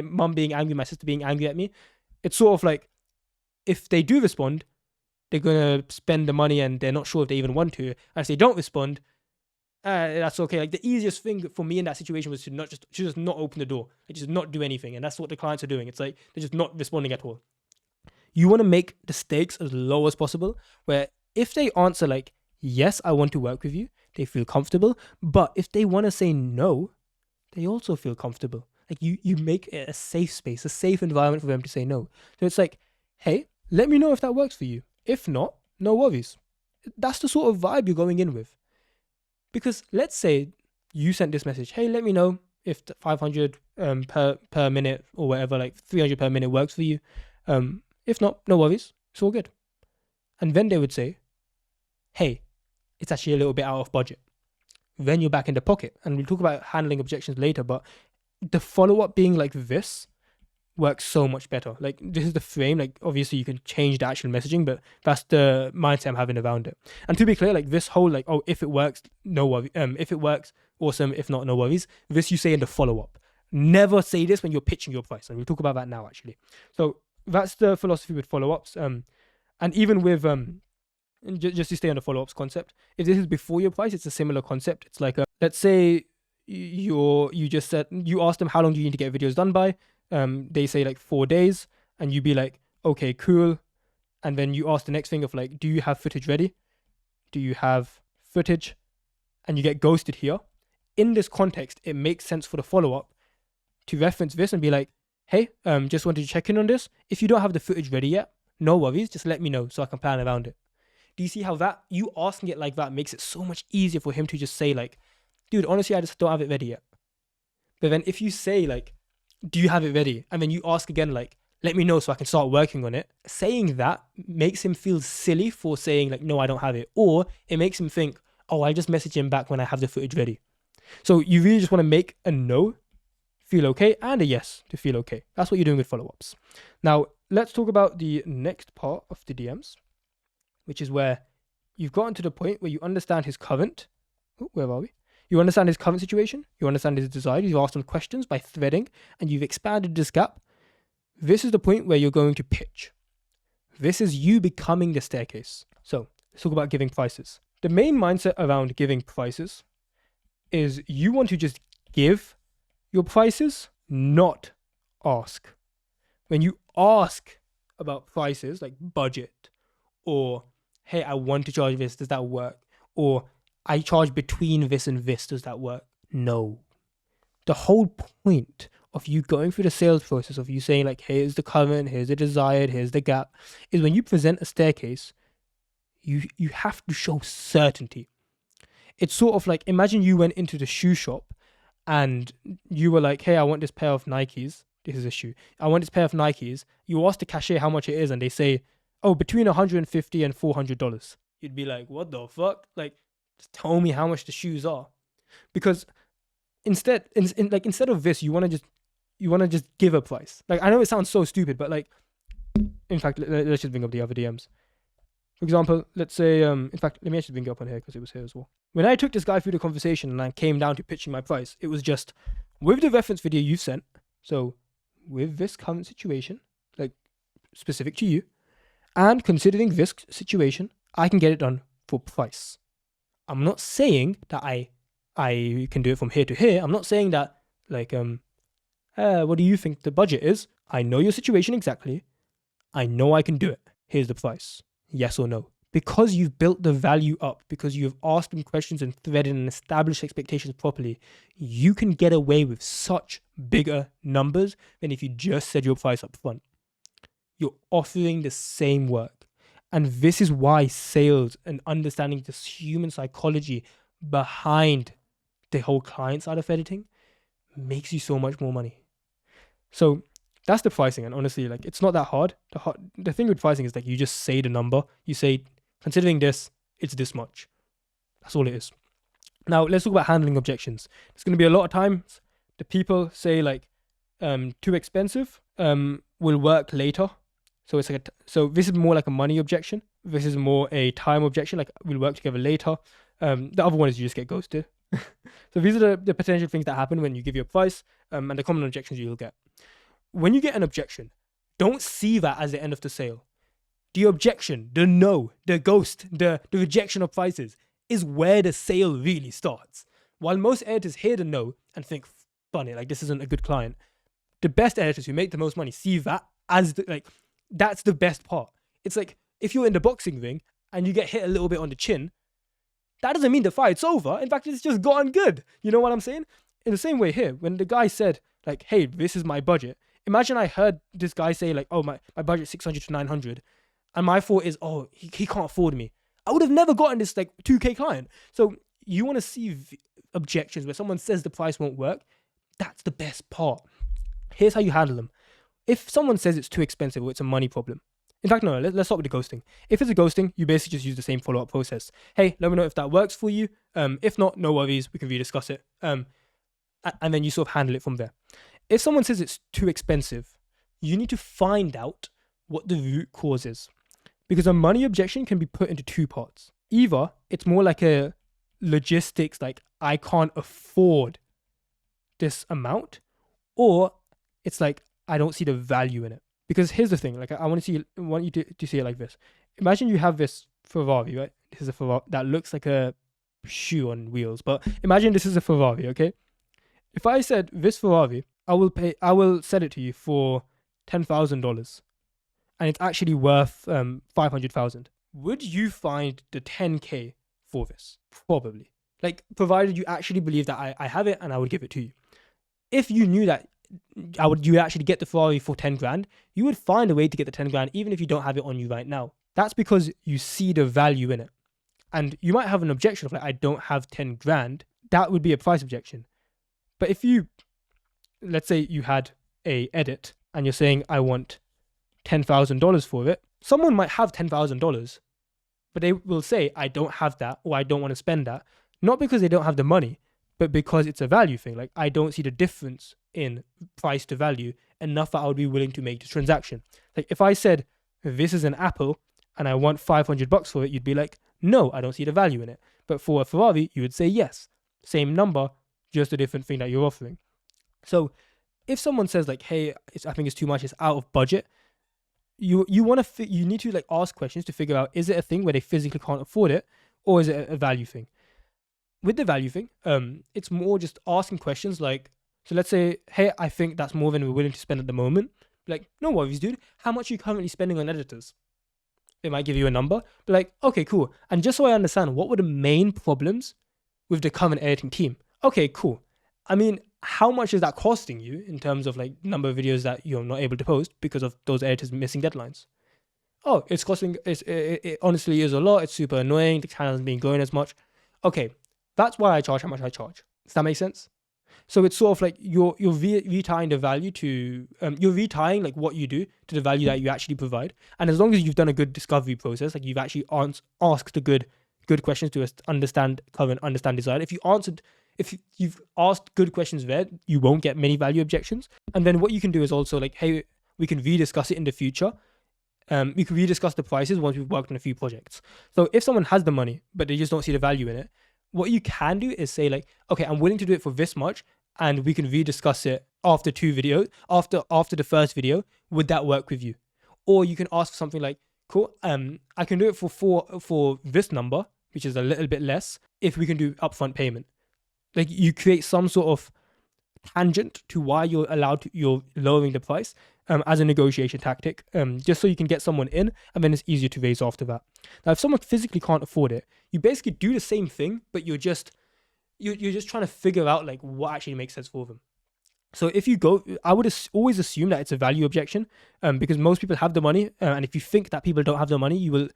mum being angry, my sister being angry at me. It's sort of like, if they do respond, they're going to spend the money and they're not sure if they even want to. And if they don't respond, that's okay. Like, the easiest thing for me in that situation was to just not open the door. Like, just not do anything. And that's what the clients are doing. It's like, they're just not responding at all. You want to make the stakes as low as possible, where if they answer like, yes, I want to work with you, they feel comfortable. But if they want to say no, they also feel comfortable. Like, you make it a safe space, a safe environment for them to say no. So it's like, hey, let me know if that works for you. If not, no worries. That's the sort of vibe you're going in with. Because let's say you sent this message, hey, let me know if 500 per minute or whatever, like 300 per minute works for you. If not, no worries. It's all good. And then they would say, hey, it's actually a little bit out of budget. Then you're back in the pocket. And we'll talk about handling objections later, but the follow-up being like this works so much better. Like, this is the frame. Like, obviously you can change the actual messaging, but that's the mindset I'm having around it. And to be clear, like, this whole like, oh, if it works, no worries. If it works, awesome. If not, no worries. This you say in the follow-up. Never say this when you're pitching your price. And we'll talk about that now, actually. So that's the philosophy with follow-ups. And even with just to stay on the follow-ups concept, if this is before your price, it's a similar concept. It's like, let's say you asked them, how long do you need to get videos done by? They say like 4 days, and you be like, okay, cool. And then you ask the next thing of like, do you have footage ready? Do you have footage? And you get ghosted here. In this context, it makes sense for the follow-up to reference this and be like, hey, just wanted to check in on this. If you don't have the footage ready yet, no worries, just let me know so I can plan around it. Do you see how that, you asking it like that makes it so much easier for him to just say like, dude, honestly, I just don't have it ready yet. But then if you say like, do you have it ready? And then you ask again, like, let me know so I can start working on it. Saying that makes him feel silly for saying like, no, I don't have it. Or it makes him think, oh, I'll just message him back when I have the footage ready. So you really just want to make a no feel okay and a yes to feel okay. That's what you're doing with follow-ups. Now, let's talk about the next part of the DMs, which is where you've gotten to the point where you understand his current, where are we? You understand his current situation, you understand his desires, you've asked him questions by threading, and you've expanded this gap. This is the point where you're going to pitch. This is you becoming the staircase. So let's talk about giving prices. The main mindset around giving prices is you want to just give your prices, not ask. When you ask about prices, like budget, or hey, I want to charge this, does that work? Or I charge between this and this, does that work? No. The whole point of you going through the sales process, of you saying like, here's the current, here's the desired, here's the gap, is when you present a staircase, you have to show certainty. It's sort of like, imagine you went into the shoe shop and you were like, hey, I want this pair of Nikes. This is a shoe. I want this pair of Nikes. You ask the cashier how much it is and they say, oh, between $150 and $400. You'd be like, what the fuck? Like, just tell me how much the shoes are. Because instead of this, you want to just give a price. Like, I know it sounds so stupid, but like, in fact, let's just bring up the other DMs. For example, let's say, in fact, let me actually bring it up on here because it was here as well. When I took this guy through the conversation and I came down to pitching my price, it was just with the reference video you sent. So with this current situation, like specific to you, and considering this situation, I can get it done for price. I'm not saying that I can do it from here to here. I'm not saying that like what do you think the budget is? I know your situation exactly. I know I can do it. Here's the price. Yes or no? Because you've built the value up, because you've asked them questions and threaded and established expectations properly, you can get away with such bigger numbers than if you just said your price up front. You're offering the same work. And this is why sales and understanding this human psychology behind the whole client side of editing makes you so much more money. So that's the pricing. And honestly, like, it's not that hard. The thing with pricing is like you just say the number. You say, considering this, it's this much. That's all it is. Now let's talk about handling objections. There's going to be a lot of times the people say like, too expensive, will work later. So it's like so this is more like a money objection. This is more a time objection, like we'll work together later. The other one is you just get ghosted. So these are the potential things that happen when you give your price, and the common objections you'll get. When you get an objection, don't see that as the end of the sale. The objection, the no, the ghost, the rejection of prices is where the sale really starts. While most editors hear the no and think, funny, like this isn't a good client, the best editors who make the most money see that as that's the best part. It's like if you're in the boxing ring and you get hit a little bit on the chin, that doesn't mean the fight's over. In fact, it's just gotten good. You know what I'm saying? In the same way here, when the guy said like, hey, this is my budget. Imagine I heard this guy say like, oh, my budget's 600 to 900. And my thought is, oh, he can't afford me. I would have never gotten this like 2K client. So you want to see objections where someone says the price won't work. That's the best part. Here's how you handle them. If someone says it's too expensive or it's a money problem, in fact, no, let's start with the ghosting. If it's a ghosting, you basically just use the same follow-up process. Hey, let me know if that works for you. If not, no worries, we can rediscuss it. And then you sort of handle it from there. If someone says it's too expensive, you need to find out what the root cause is. Because a money objection can be put into two parts. Either it's more like a logistics, like I can't afford this amount, or it's like I don't see the value in it. Because here's the thing, like I want you to see it like this. Imagine you have this Ferrari, right? This is a Ferrari that looks like a shoe on wheels, but imagine this is a Ferrari, okay? If I said this Ferrari, I will sell it to you for $10,000, and it's actually worth 500,000. Would you find the 10K for this? Probably. Like, provided you actually believe that I have it and I would give it to you. If you knew that you actually get the Ferrari for 10 grand, you would find a way to get the 10 grand even if you don't have it on you right now. That's because you see the value in it. And you might have an objection of like, I don't have 10 grand. That would be a price objection. But if you, let's say you had a edit and you're saying, I want $10,000 for it, someone might have $10,000, but they will say, I don't have that, or I don't want to spend that. Not because they don't have the money, but because it's a value thing. Like, I don't see the difference in price to value enough that I would be willing to make the transaction. Like, if I said, this is an Apple and I want $500 for it, you'd be like, no, I don't see the value in it. But for a Ferrari, you would say yes. Same number, just a different thing that you're offering. So if someone says like, hey, I think it's too much, it's out of budget, you need to like ask questions to figure out, is it a thing where they physically can't afford it, or is it a value thing? With the value thing, it's more just asking questions like, so let's say, hey, I think that's more than we're willing to spend at the moment. Like, no worries, dude. How much are you currently spending on editors? They might give you a number. But like, okay, cool. And just so I understand, what were the main problems with the current editing team? Okay, cool. I mean, how much is that costing you in terms of like number of videos that you're not able to post because of those editors missing deadlines? Oh, it's costing, it honestly is a lot. It's super annoying. The channel hasn't been growing as much. Okay, that's why I charge how much I charge. Does that make sense? So it's sort of like you're retying the value to, you're retying like what you do to the value that you actually provide. And as long as you've done a good discovery process, like you've actually asked the good questions to understand current, understand desire. If you've asked good questions there, you won't get many value objections. And then what you can do is also like, hey, we can rediscuss it in the future. We can rediscuss the prices once we've worked on a few projects. So if someone has the money, but they just don't see the value in it, what you can do is say like, okay, I'm willing to do it for this much. and we can rediscuss it after after the first video. Would that work with you? Or you can ask for something like, cool, I can do it for this number, which is a little bit less, if we can do upfront payment. Like, you create some sort of tangent to why you're lowering the price as a negotiation tactic, just so you can get someone in, and then it's easier to raise after that. Now, if someone physically can't afford it, you basically do the same thing, but you're just trying to figure out like what actually makes sense for them. So if you go, I would always assume that it's a value objection, because most people have the money, and if you think that people don't have the money, you will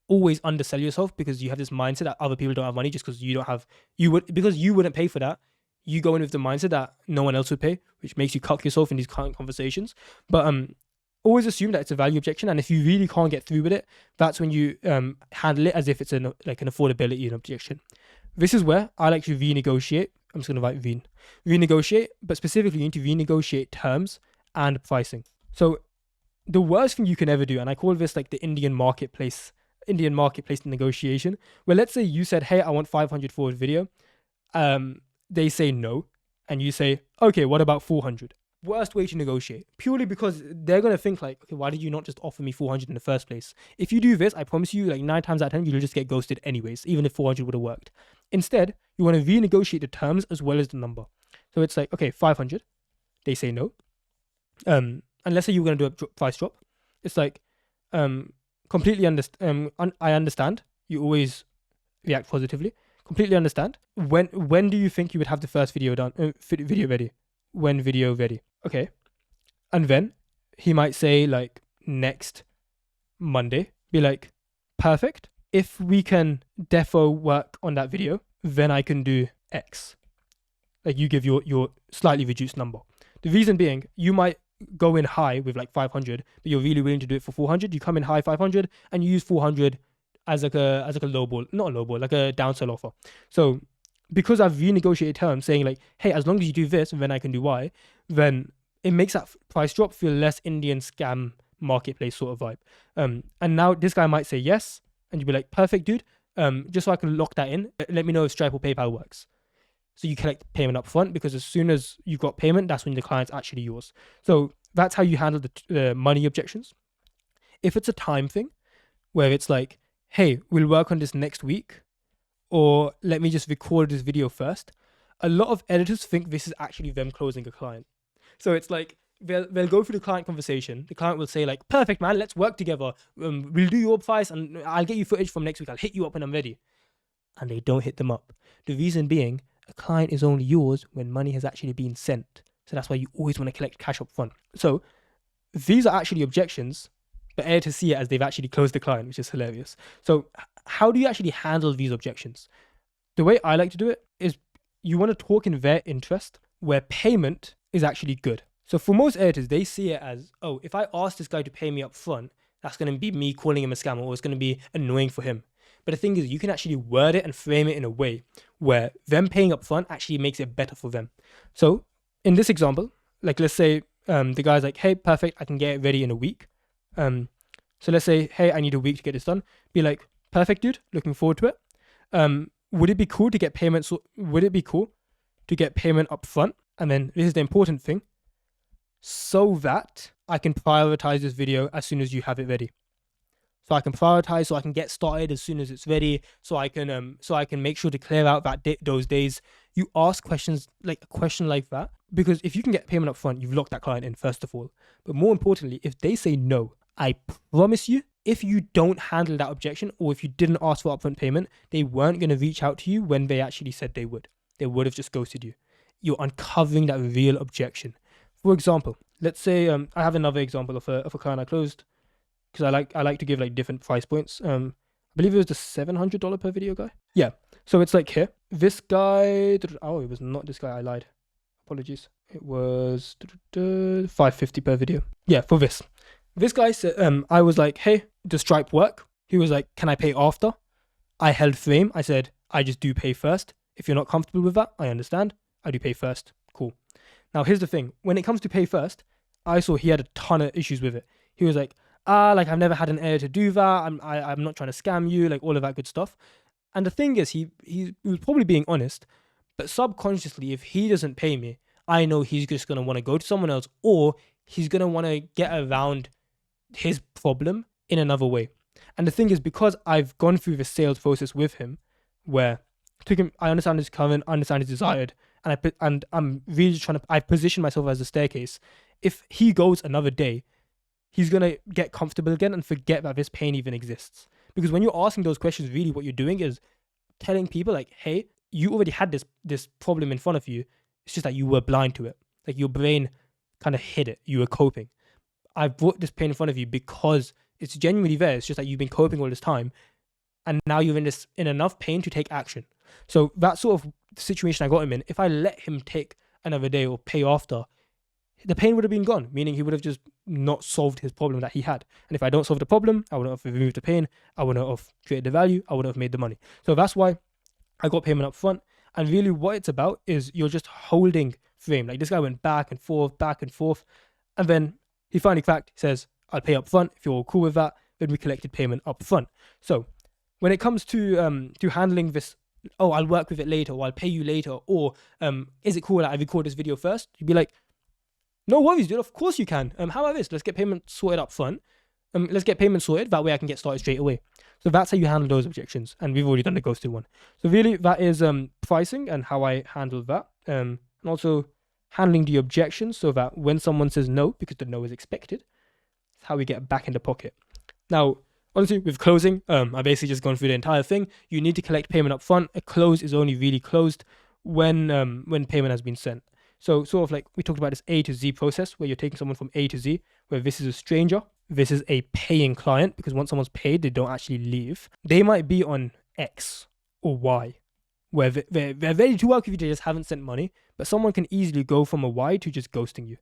always undersell yourself, because you have this mindset that other people don't have money just because because you wouldn't pay for that. You go in with the mindset that no one else would pay, which makes you cuck yourself in these current conversations. But always assume that it's a value objection, and if you really can't get through with it, that's when you handle it as if it's an affordability objection. This is where I like to renegotiate. I'm just going to write renegotiate, but specifically you need to renegotiate terms and pricing. So the worst thing you can ever do, and I call this like the Indian marketplace negotiation, where let's say you said, hey, I want 500 for a video. They say no, and you say, okay, what about 400? Worst way to negotiate, purely because they're going to think like, okay, why did you not just offer me 400 in the first place? If you do this, I promise you, like 9 times out of 10, you'll just get ghosted anyways, even if 400 would have worked. Instead, you want to renegotiate the terms as well as the number. So it's like, okay, 500. They say no. And let's say you were going to do a price drop. It's like, completely understand. I understand. You always react positively. Completely understand. When do you think you would have the first video done? Video ready? When video ready? Okay. And then he might say like next Monday. Be like, perfect. If we can defo work on that video, then I can do X. Like, you give your slightly reduced number. The reason being, you might go in high with like 500, but you're really willing to do it for 400. You come in high 500 and you use 400 as like a low ball, not a low ball, like a downsell offer. So because I've renegotiated terms saying like, hey, as long as you do this, then I can do Y, then it makes that price drop feel less Indian scam marketplace sort of vibe. And now this guy might say yes, and you'd be like, perfect, dude. Just so I can lock that in, let me know if Stripe or PayPal works. So you collect payment up front, because as soon as you've got payment, that's when the client's actually yours. So that's how you handle the money objections. If it's a time thing, where it's like, hey, we'll work on this next week, or let me just record this video first, a lot of editors think this is actually them closing a client. So it's like, they'll go through the client conversation. The client will say like, perfect, man, let's work together. We'll do your price and I'll get you footage from next week. I'll hit you up when I'm ready. And they don't hit them up. The reason being, a client is only yours when money has actually been sent. So that's why you always want to collect cash up front. So these are actually objections, but editors see it as they've actually closed the client, which is hilarious. So how do you actually handle these objections? The way I like to do it is, you want to talk in their interest, where payment is actually good. So for most editors, they see it as, oh, if I ask this guy to pay me up front, that's going to be me calling him a scammer, or it's going to be annoying for him. But the thing is, you can actually word it and frame it in a way where them paying up front actually makes it better for them. So in this example, like let's say the guy's like, hey, perfect, I can get it ready in a week. So let's say, hey, I need a week to get this done. Be like, perfect, dude, looking forward to it. Would it be cool to get payment? So would it be cool to get payment up front? And then this is the important thing, so that I can prioritize this video as soon as you have it ready. So I can prioritize, so I can get started as soon as it's ready, so I can make sure to clear out those days. You ask questions, like a question like that, because if you can get payment up front, you've locked that client in, first of all. But more importantly, if they say no, I promise you, if you don't handle that objection, or if you didn't ask for upfront payment, they weren't going to reach out to you when they actually said they would. They would have just ghosted you. You're uncovering that real objection. For example, let's say I have another example of a client I closed, because I like to give like different price points. I believe it was the $700 per video guy. Yeah. So it's like here, this guy. Oh, it was not this guy. I lied. Apologies. It was $550 per video. Yeah, for this. This guy said, I was like, hey, does Stripe work? He was like, can I pay after? I held frame. I said, I just do pay first. If you're not comfortable with that, I understand. I do pay first. Cool. Now, here's the thing. When it comes to pay first, I saw he had a ton of issues with it. He was like, like I've never had an editor do that. I'm not trying to scam you, like all of that good stuff. And the thing is, he was probably being honest, but subconsciously, if he doesn't pay me, I know he's just going to want to go to someone else, or he's going to want to get around his problem in another way. And the thing is, because I've gone through the sales process with him, where I understand his current, I understand his desired, and I'm really I position myself as a staircase. If he goes another day, he's going to get comfortable again and forget that this pain even exists. Because when you're asking those questions, really what you're doing is telling people like, hey, you already had this problem in front of you. It's just that you were blind to it. Like your brain kind of hid it. You were coping. I brought this pain in front of you because it's genuinely there. It's just that you've been coping all this time, and now you're in enough pain to take action. So that sort of situation I got him in, if I let him take another day or pay after, the pain would have been gone, meaning he would have just not solved his problem that he had. And if I don't solve the problem, I wouldn't have removed the pain, I wouldn't have created the value, I wouldn't have made the money. So that's why I got payment up front. And really what it's about is you're just holding frame. Like this guy went back and forth, and then he finally cracked. He says, I'll pay up front. If you're all cool with that, then we collected payment up front. So when it comes to handling this, oh, I'll work with it later, or I'll pay you later, or is it cool that I record this video first? You'd be like, no worries, dude. Of course you can. How about this? Let's get payment sorted up front. Let's get payment sorted. That way I can get started straight away. So that's how you handle those objections. And we've already done the ghosted one. So really that is pricing and how I handle that. And also handling the objections so that when someone says no, because the no is expected, it's how we get back in the pocket. Now, honestly, with closing, I basically just gone through the entire thing. You need to collect payment up front. A close is only really closed when payment has been sent. So sort of like we talked about this A to Z process where you're taking someone from A to Z, where this is a stranger, this is a paying client, because once someone's paid, they don't actually leave. They might be on X or Y, where they're ready to work with you, they just haven't sent money, but someone can easily go from a Y to just ghosting you.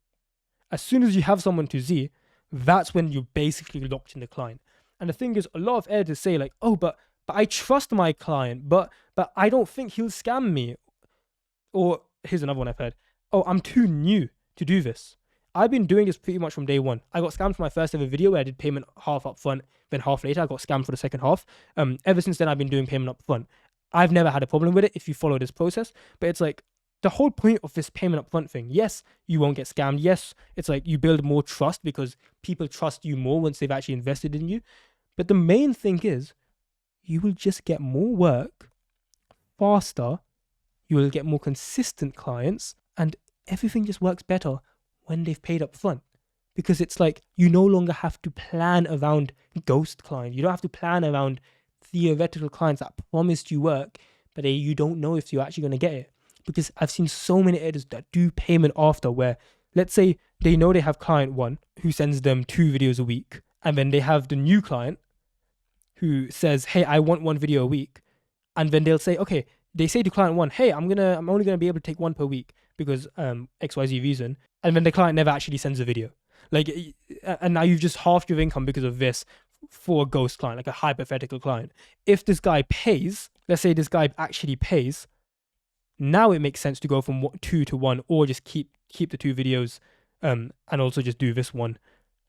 As soon as you have someone to Z, that's when you're basically locked in the client. And the thing is, a lot of editors say like, oh, but I trust my client, but I don't think he'll scam me. Or here's another one I've heard. Oh, I'm too new to do this. I've been doing this pretty much from day one. I got scammed for my first ever video where I did payment half up front, then half later. I got scammed for the second half. Ever since then, I've been doing payment up front. I've never had a problem with it if you follow this process, but it's like the whole point of this payment up front thing. Yes, you won't get scammed. Yes, it's like you build more trust because people trust you more once they've actually invested in you. But the main thing is you will just get more work faster. You will get more consistent clients, and everything just works better when they've paid up front, because it's like you no longer have to plan around ghost clients. You don't have to plan around theoretical clients that promised you work, but you don't know if you're actually going to get it. Because I've seen so many editors that do payment after, where let's say they know they have client one who sends them 2 videos a week, and then they have the new client who says, hey, I want 1 video a week. And then they'll say, okay, they say to client 1, hey, I'm only gonna be able to take 1 per week because XYZ reason. And then the client never actually sends a video. Like, and now you've just halved your income because of this for a ghost client, like a hypothetical client. If this guy pays, let's say this guy actually pays, now it makes sense to go from 2 to 1, or just keep the 2 videos and also just do this one.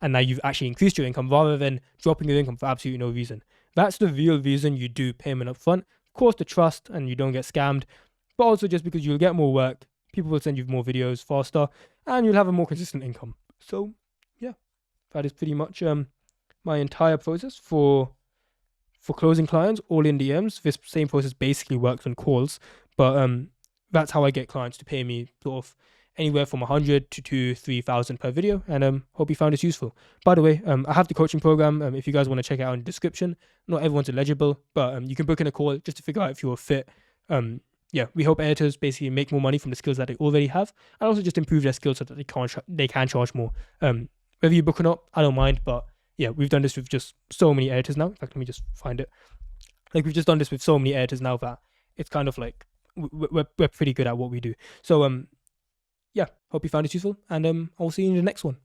And now you've actually increased your income rather than dropping your income for absolutely no reason. That's the real reason you do payment up front. Of course, the trust and you don't get scammed, but also just because you'll get more work, people will send you more videos faster, and you'll have a more consistent income. So yeah, that is pretty much my entire process for closing clients, all in DMs. This same process basically works on calls, but that's how I get clients to pay me sort of anywhere from 100 to 3,000 per video, and hope you found this useful. By the way, I have the coaching program. If you guys want to check it out in the description. Not everyone's eligible, but you can book in a call just to figure out if you're a fit. Yeah, we hope editors basically make more money from the skills that they already have, and also just improve their skills so that they can charge more. Whether you book or not, I don't mind, but yeah, we've done this with just so many editors now. In fact, let me just find it. Like, we've just done this with so many editors now that it's kind of like we're pretty good at what we do. So yeah, hope you found this useful, and I'll see you in the next one.